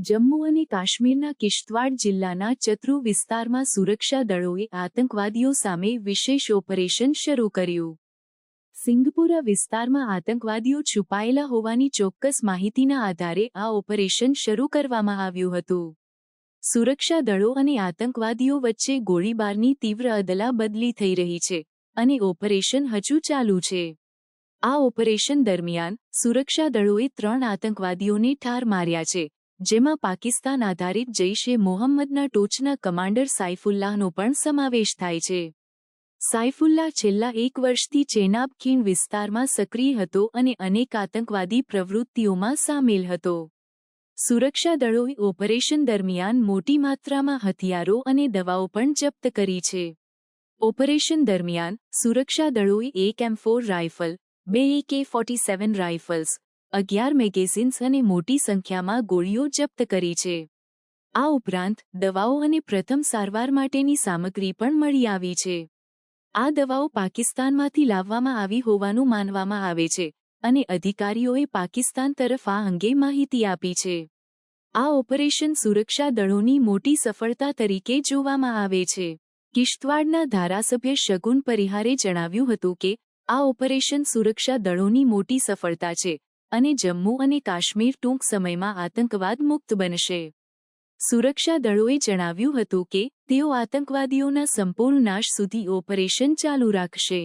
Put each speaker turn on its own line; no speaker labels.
જમ્મુ અને કાશ્મીરના કિશ્તવાડ જિલ્લાના ચત્રુ વિસ્તારમાં સુરક્ષા દળોએ આતંકવાદીઓ સામે વિશેષ ઓપરેશન શરૂ કર્યું. સિંઘપુરા વિસ્તારમાં આતંકવાદીઓ છુપાયેલા હોવાની ચોક્કસ માહિતીના આધારે આ ઓપરેશન શરૂ કરવામાં આવ્યું હતું. સુરક્ષા દળો અને આતંકવાદીઓ વચ્ચે ગોળીબારની તીવ્ર અદલાબદલી થઈ રહી છે અને ઓપરેશન હજુ ચાલુ છે. આ ઓપરેશન દરમિયાન સુરક્ષા દળોએ 3 આતંકવાદીઓને ઠાર માર્યા છે, જેમાં પાકિસ્તાન આધારિત જૈશ-એ મોહમ્મદના ટોચના કમાન્ડર સાઇફુલ્લાહનો પણ સમાવેશ થાય છે. સાઇફુલ્લાહ છેલ્લા 1 વર્ષથી ચેનાબ ખીણ વિસ્તારમાં સક્રિય હતો અને અનેક આતંકવાદી પ્રવૃત્તિઓમાં સામેલ હતો. સુરક્ષા દળોએ ઓપરેશન દરમિયાન મોટી માત્રામાં હથિયારો અને દવાઓ પણ જપ્ત કરી છે. ઓપરેશન દરમિયાન સુરક્ષા દળોએ એક M4 rifle, 2 AK-47 rifles, 11 magazines અને મોટી સંખ્યામાં ગોળીઓ જપ્ત કરી છે. આ ઉપરાંત દવાઓ અને પ્રથમ સારવાર માટેની સામગ્રી પણ મળી આવી છે. આ દવાઓ પાકિસ્તાનમાંથી લાવવામાં આવી હોવાનું માનવામાં આવે છે અને અધિકારીઓએ પાકિસ્તાન તરફ આ અંગે માહિતી આપી છે. આ ઓપરેશન સુરક્ષા દળોની મોટી સફળતા તરીકે જોવામાં આવે છે. કિશ્તવાડના ધારાસભ્ય શગુન પરિહારે જણાવ્યું હતું કે આ ઓપરેશન સુરક્ષા દળોની મોટી સફળતા છે અને જમ્મુ અને કાશ્મીર ટૂંક સમયમાં આતંકવાદ મુક્ત બનશે. સુરક્ષા દળોએ જણાવ્યું હતું કે તેઓ આતંકવાદીઓના સંપૂર્ણ નાશ સુધી ઓપરેશન ચાલુ રાખશે.